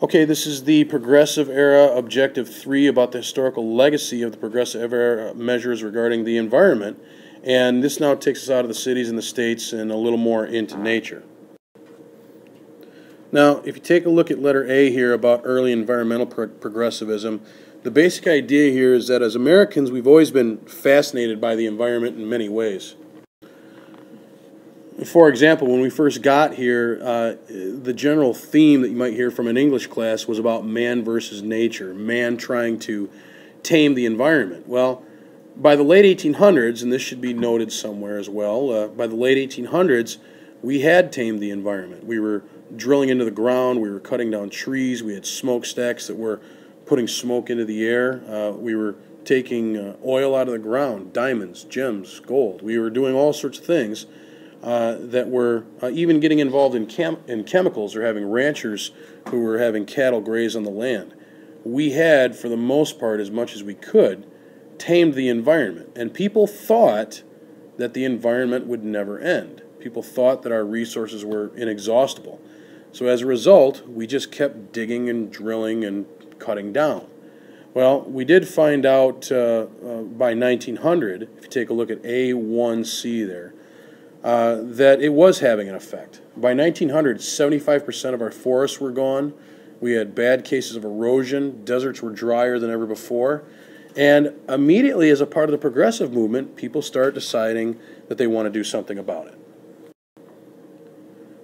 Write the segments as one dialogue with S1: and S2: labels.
S1: Okay, this is the Progressive Era Objective 3 about the historical legacy of the Progressive Era measures regarding the environment. And this now takes us out of the cities and the states and a little more into nature. Now, if you take a look at letter A here about early environmental progressivism, the basic idea here is that as Americans, we've always been fascinated by the environment in many ways. For example, when we first got here, the general theme that you might hear from an English class was about man versus nature, man trying to tame the environment. Well, by the late 1800s, and this should be noted somewhere as well, by the late 1800s, we had tamed the environment. We were drilling into the ground, we were cutting down trees, we had smokestacks that were putting smoke into the air, we were taking oil out of the ground, diamonds, gems, gold. We were doing all sorts of things that were even getting involved in chemicals or having ranchers who were having cattle graze on the land. We had, for the most part, as much as we could, tamed the environment. And people thought that the environment would never end. People thought that our resources were inexhaustible. So as a result, we just kept digging and drilling and cutting down. Well, we did find out by 1900, if you take a look at A1C there, that it was having an effect. By 1900, 75% of our forests were gone. We had bad cases of erosion. Deserts were drier than ever before. And immediately, as a part of the progressive movement, people start deciding that they want to do something about it.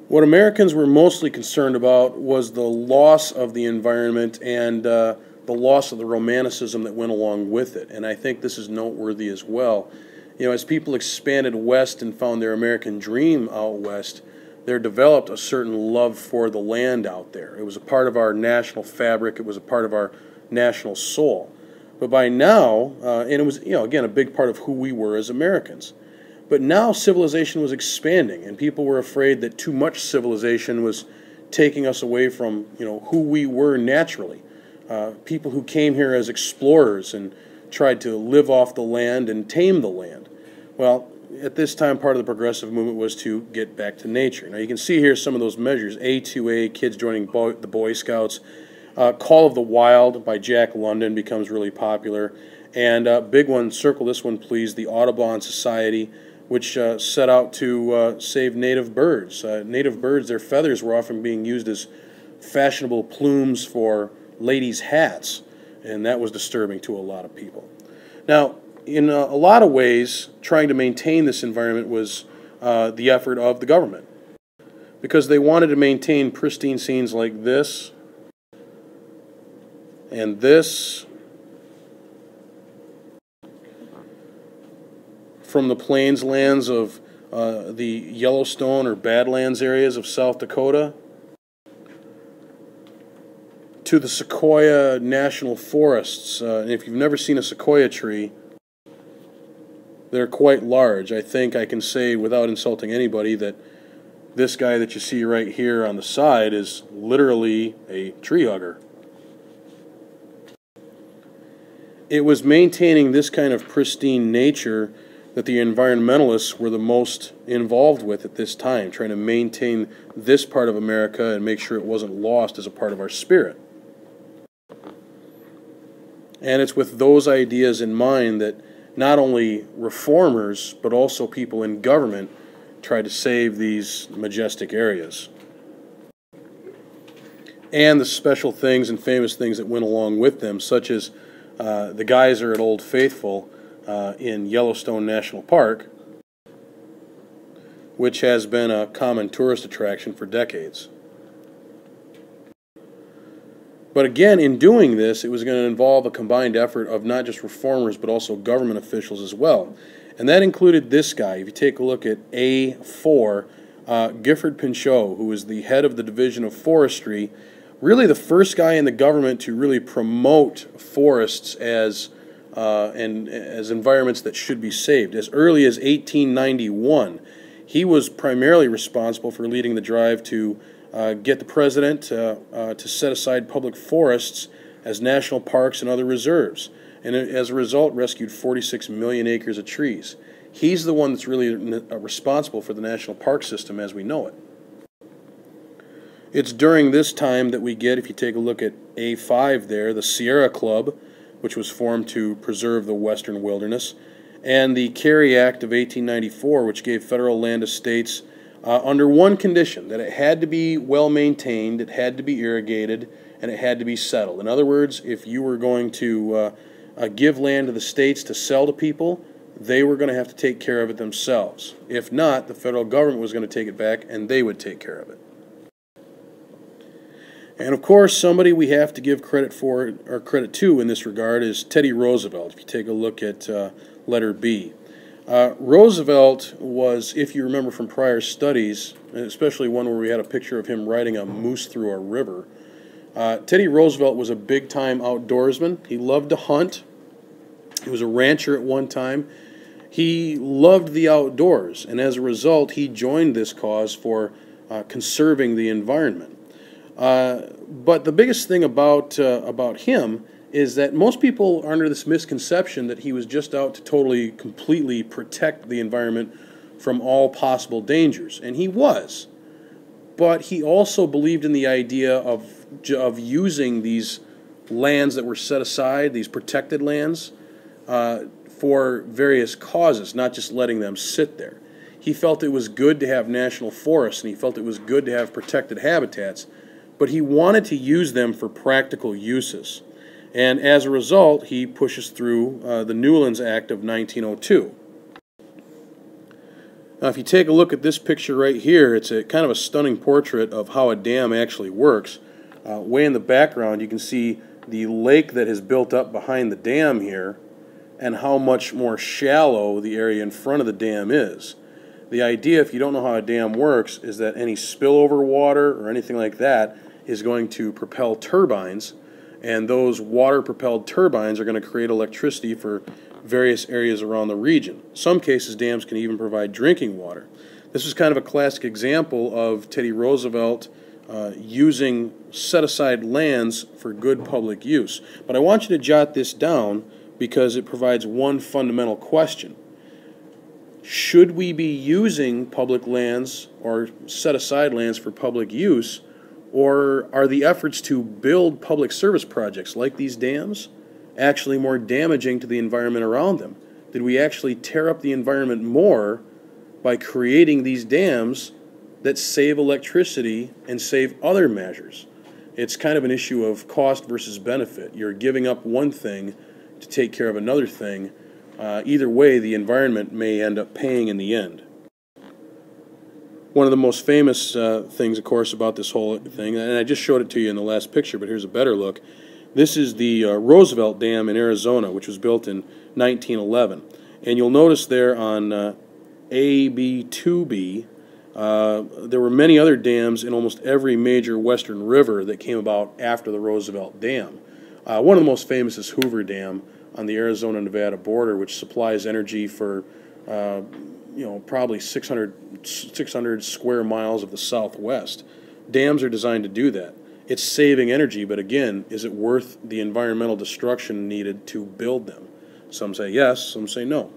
S1: What Americans were mostly concerned about was the loss of the environment and the loss of the romanticism that went along with it. And I think this is noteworthy as well. You know, as people expanded west and found their American dream out west, there developed a certain love for the land out there. It was a part of our national fabric. It was a part of our national soul. But by now, and it was, again, a big part of who we were as Americans. But now civilization was expanding, and people were afraid that too much civilization was taking us away from, who we were naturally. People who came here as explorers and tried to live off the land and tame the land. Well, at this time, part of the progressive movement was to get back to nature. Now, you can see here some of those measures. A2A, kids joining the Boy Scouts. Call of the Wild by Jack London becomes really popular. And big one, circle this one, please, the Audubon Society, which set out to save native birds. Native birds, their feathers were often being used as fashionable plumes for ladies' hats, and that was disturbing to a lot of people. Now, in a lot of ways, trying to maintain this environment was the effort of the government, because they wanted to maintain pristine scenes like this and this from the plains lands of the Yellowstone or Badlands areas of South Dakota to the Sequoia National Forests. And if you've never seen a sequoia tree, they're quite large. I think I can say without insulting anybody that this guy that you see right here on the side is literally a tree hugger. It was maintaining this kind of pristine nature that the environmentalists were the most involved with at this time, trying to maintain this part of America and make sure it wasn't lost as a part of our spirit. And it's with those ideas in mind that not only reformers, but also people in government tried to save these majestic areas. And the special things and famous things that went along with them, such as the geyser at Old Faithful in Yellowstone National Park, which has been a common tourist attraction for decades. But again, in doing this, it was going to involve a combined effort of not just reformers, but also government officials as well. And that included this guy. If you take a look at A4, Gifford Pinchot, who was the head of the Division of Forestry, really the first guy in the government to really promote forests as environments that should be saved. As early as 1891, he was primarily responsible for leading the drive to get the president to set aside public forests as national parks and other reserves, and as a result rescued 46 million acres of trees. He's the one that's really responsible for the national park system as we know it. It's during this time that we get, if you take a look at A5 there, the Sierra Club, which was formed to preserve the western wilderness, and the Carey Act of 1894, which gave federal land estates under one condition, that it had to be well maintained, it had to be irrigated, and it had to be settled. In other words, if you were going to give land to the states to sell to people, they were going to have to take care of it themselves. If not, the federal government was going to take it back and they would take care of it. And of course, somebody we have to give credit for, or credit to in this regard, is Teddy Roosevelt. If you take a look at letter B. Roosevelt was, if you remember from prior studies, and especially one where we had a picture of him riding a moose through a river, Teddy Roosevelt was a big-time outdoorsman. He loved to hunt. He was a rancher at one time. He loved the outdoors, and as a result, he joined this cause for conserving the environment. But the biggest thing about him is that most people are under this misconception that he was just out to totally, completely protect the environment from all possible dangers, and he was. But he also believed in the idea of using these lands that were set aside, these protected lands, for various causes, not just letting them sit there. He felt it was good to have national forests, and he felt it was good to have protected habitats, but he wanted to use them for practical uses. And as a result, he pushes through the Newlands Act of 1902. Now, if you take a look at this picture right here, it's a kind of a stunning portrait of how a dam actually works. Way in the background, you can see the lake that has built up behind the dam here, and how much more shallow the area in front of the dam is. The idea, if you don't know how a dam works, is that any spillover water or anything like that is going to propel turbines, and those water-propelled turbines are going to create electricity for various areas around the region. In some cases, dams can even provide drinking water. This is kind of a classic example of Teddy Roosevelt using set-aside lands for good public use. But I want you to jot this down because it provides one fundamental question. Should we be using public lands or set-aside lands for public use, or are the efforts to build public service projects like these dams actually more damaging to the environment around them? Did we actually tear up the environment more by creating these dams that save electricity and save other measures? It's kind of an issue of cost versus benefit. You're giving up one thing to take care of another thing. Either way, the environment may end up paying in the end. One of the most famous things, of course, about this whole thing, and I just showed it to you in the last picture, but here's a better look. This is the Roosevelt Dam in Arizona, which was built in 1911. And you'll notice there on AB2B, there were many other dams in almost every major western river that came about after the Roosevelt Dam. One of the most famous is Hoover Dam on the Arizona-Nevada border, which supplies energy for probably 600 square miles of the Southwest. Dams are designed to do that. It's saving energy, but again, is it worth the environmental destruction needed to build them? Some say yes, some say no.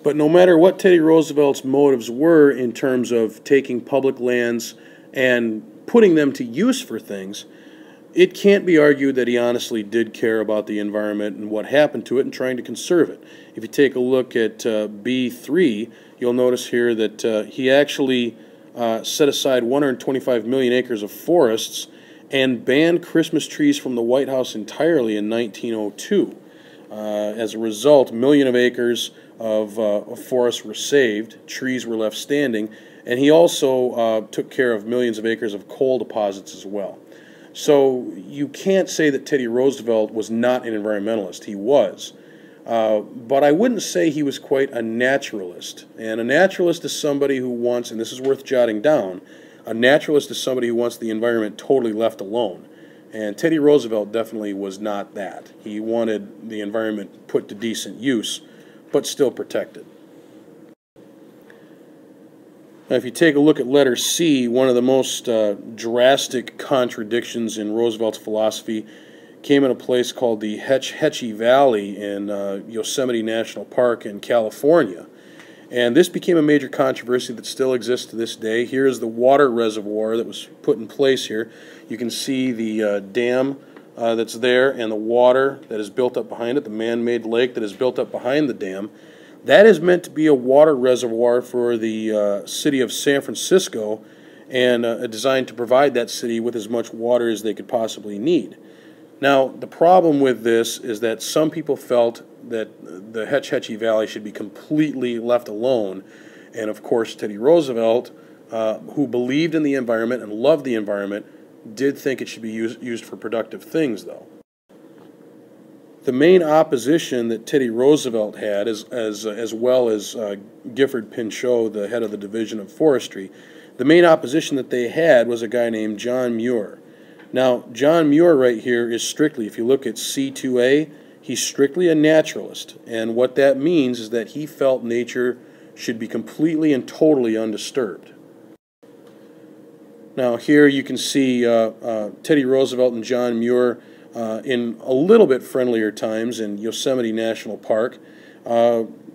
S1: But no matter what Teddy Roosevelt's motives were in terms of taking public lands and putting them to use for things, it can't be argued that he honestly did care about the environment and what happened to it and trying to conserve it. If you take a look at B3, you'll notice here that he actually set aside 125 million acres of forests and banned Christmas trees from the White House entirely in 1902. As a result, a million of acres of forests were saved, trees were left standing, and he also took care of millions of acres of coal deposits as well. So you can't say that Teddy Roosevelt was not an environmentalist. He was. But I wouldn't say he was quite a naturalist. And a naturalist is somebody who wants, and this is worth jotting down, a naturalist is somebody who wants the environment totally left alone. And Teddy Roosevelt definitely was not that. He wanted the environment put to decent use, but still protected. Now, if you take a look at letter C, one of the most drastic contradictions in Roosevelt's philosophy came in a place called the Hetchy Valley in Yosemite National Park in California. And this became a major controversy that still exists to this day. Here is the water reservoir that was put in place here. You can see the dam that's there and the water that is built up behind it, the man-made lake that is built up behind the dam. That is meant to be a water reservoir for the city of San Francisco, and designed to provide that city with as much water as they could possibly need. Now, the problem with this is that some people felt that the Hetchy Valley should be completely left alone, and of course Teddy Roosevelt, who believed in the environment and loved the environment, did think it should be used for productive things, though. The main opposition that Teddy Roosevelt had, as well as Gifford Pinchot, the head of the Division of Forestry, the main opposition that they had was a guy named John Muir. Now, John Muir right here is strictly, if you look at C2A, he's strictly a naturalist. And what that means is that he felt nature should be completely and totally undisturbed. Now, here you can see Teddy Roosevelt and John Muir in a little bit friendlier times in Yosemite National Park,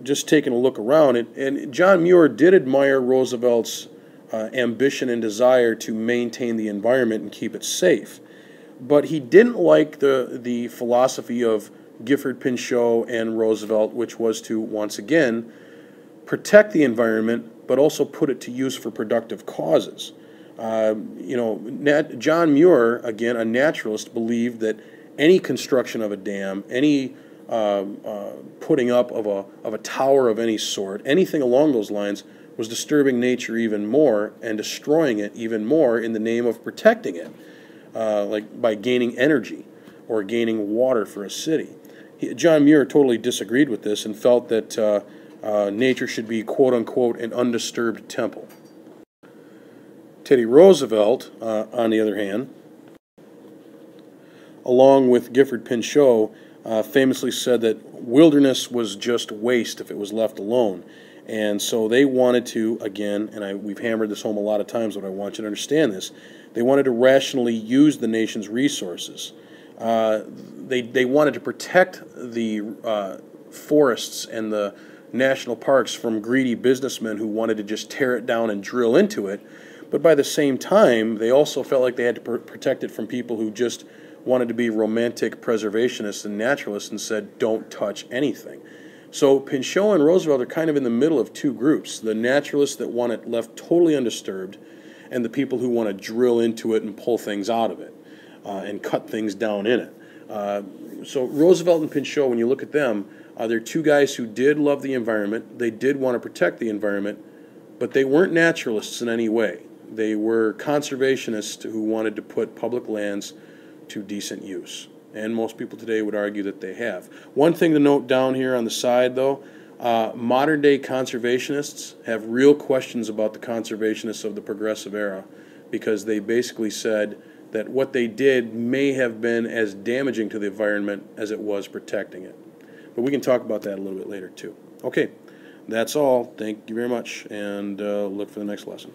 S1: just taking a look around. And John Muir did admire Roosevelt's ambition and desire to maintain the environment and keep it safe. But he didn't like the philosophy of Gifford Pinchot and Roosevelt, which was to, once again, protect the environment, but also put it to use for productive causes. John Muir, again, a naturalist, believed that any construction of a dam, any putting up of a tower of any sort, anything along those lines, was disturbing nature even more and destroying it even more in the name of protecting it, like by gaining energy or gaining water for a city. John Muir totally disagreed with this and felt that nature should be, quote-unquote, an undisturbed temple. Teddy Roosevelt, on the other hand, along with Gifford Pinchot, famously said that wilderness was just waste if it was left alone. And so they wanted to, again, and we've hammered this home a lot of times, but I want you to understand this, they wanted to rationally use the nation's resources. They wanted to protect the forests and the national parks from greedy businessmen who wanted to just tear it down and drill into it. But by the same time, they also felt like they had to protect it from people who just wanted to be romantic preservationists and naturalists and said, don't touch anything. So Pinchot and Roosevelt are kind of in the middle of two groups, the naturalists that want it left totally undisturbed and the people who want to drill into it and pull things out of it and cut things down in it. So Roosevelt and Pinchot, when you look at them, they're two guys who did love the environment, they did want to protect the environment, but they weren't naturalists in any way. They were conservationists who wanted to put public lands to decent use. And most people today would argue that they have. One thing to note down here on the side, though, modern-day conservationists have real questions about the conservationists of the Progressive Era, because they basically said that what they did may have been as damaging to the environment as it was protecting it. But we can talk about that a little bit later, too. Okay, that's all. Thank you very much, and look for the next lesson.